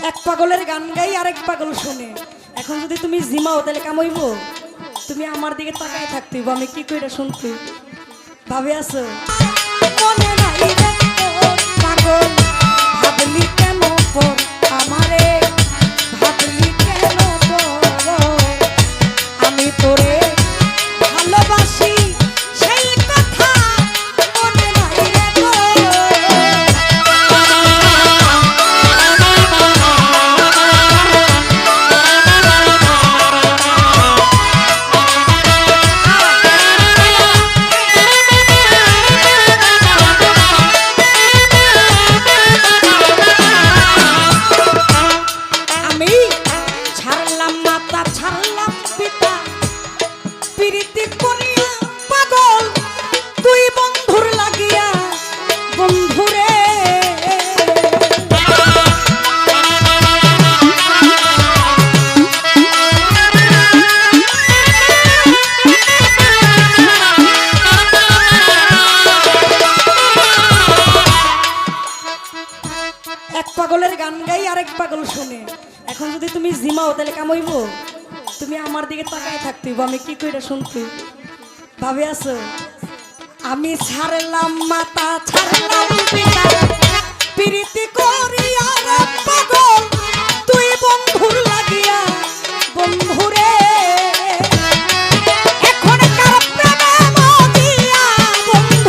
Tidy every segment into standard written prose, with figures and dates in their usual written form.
এক পাগলের গান গাই আরেক পাগল শুনে। এখন যদি তুমি জিমাও তাহলে কামইব। তুমি আমার দিকে তাকায় থাকতে হইব, আমি কি কইরা শুনতে ভাবে আছো। মনে নাই রে তোর পাগল, ভাবলি কেন পর আমারে, ভাবলি কেন পর আমি তোরে ভালোবাসি সেই কথা মনে নাই রে তোর। পাগলের গান গাই আরেক পাগল শুনে। এখন যদি তুমি জিমাও তাহলে কামইব। তুমি আমার দিকে তাকায় থাকতে হইব, আমি কি কইরা শুনতে ভাবে আছো। আমি ছাড়লাম মাথা ছাড়লাম পিতা, প্রীতি করিয়া রে পাগল তুই বন্ধুর লাগিয়া বন্ধুরে। এখন কার প্রেমে মজিয়া বন্ধু,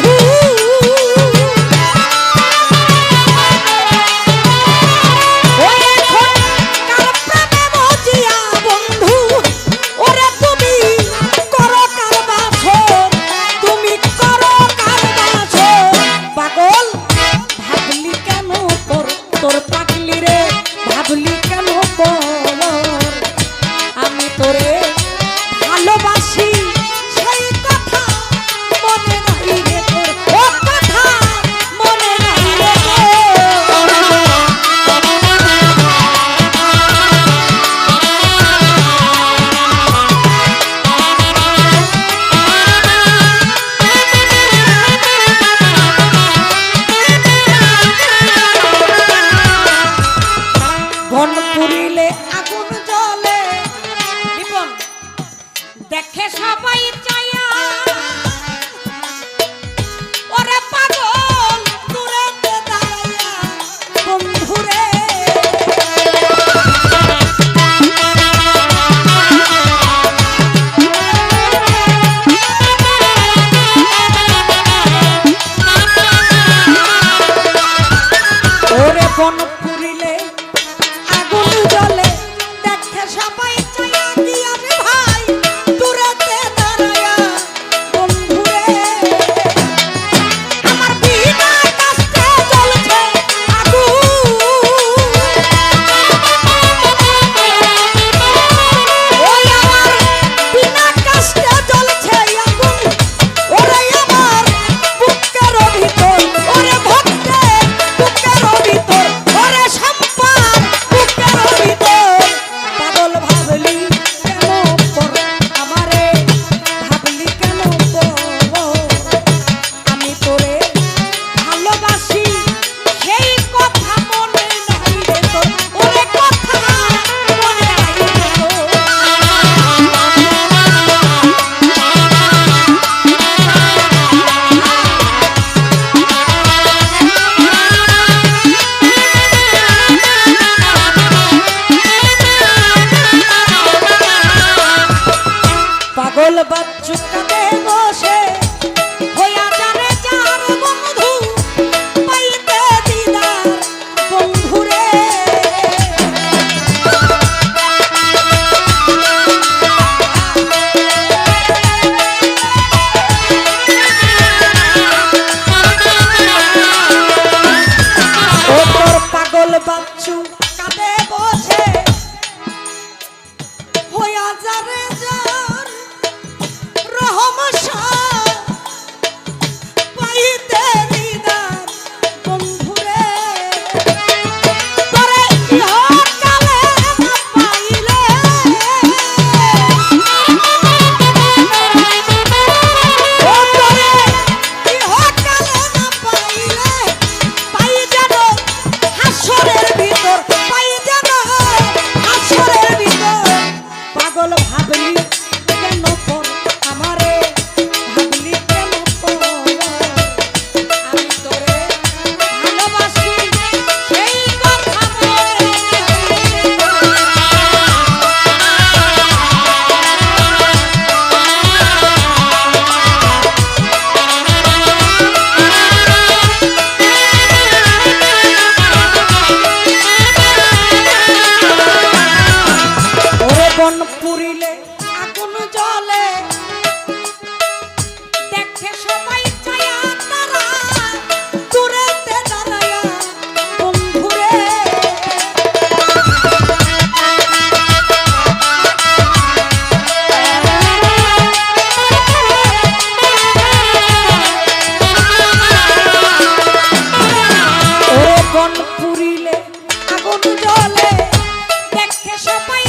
আমি তোরে ভালোবাসি সেই কথা মনে নাই রে তোর, ও কথা মনে নাই রে বন পুরিলে আগুন জ্বলে, দেখে সবাই চায়া ওরে পাগল দূরেতে দাঁড়াইয়া বন্ধুরে। ওরে বন পুরিলে আগুন জ্বলে, দেখে সবাই চায়া দিয়া রে ভাই দূরেতে দাঁড়ায়া বন্ধুরে। আমার বিনা কষ্টে জ্বলছে আগুন, ওই আমার বিনা কষ্টে জ্বলছে আগুন, ওরে আমার বুকের ভিতর, ওরে ভক্তের বুকের ভিতর, ওরে সম্পার বুকের ভিতর। পাগল ভাবলি কেন পর আমারে, ভাবলি কেন পর আমি তোরে ভালোবাসি সেই কথা মনে নাই রে তোর, ওরে কথা মনে নাই রে তোর। পাগল বাচ্চু কাঁদে বসে হইয়া জানে যার বন্ধু পাইতে দিদার বন্ধুরে। ও তোর পাগল বাচ্চু কাঁদে বসে হইয়া যারে যার রহম শাহ পাইতে দিদার বন্ধুরে। তোরে ইহকালে না পাইলে, ও তোরে ইহকালে না পাইলে পাই যেন হাসরের ভিতর, পাই যেন বলে দেখে সবাই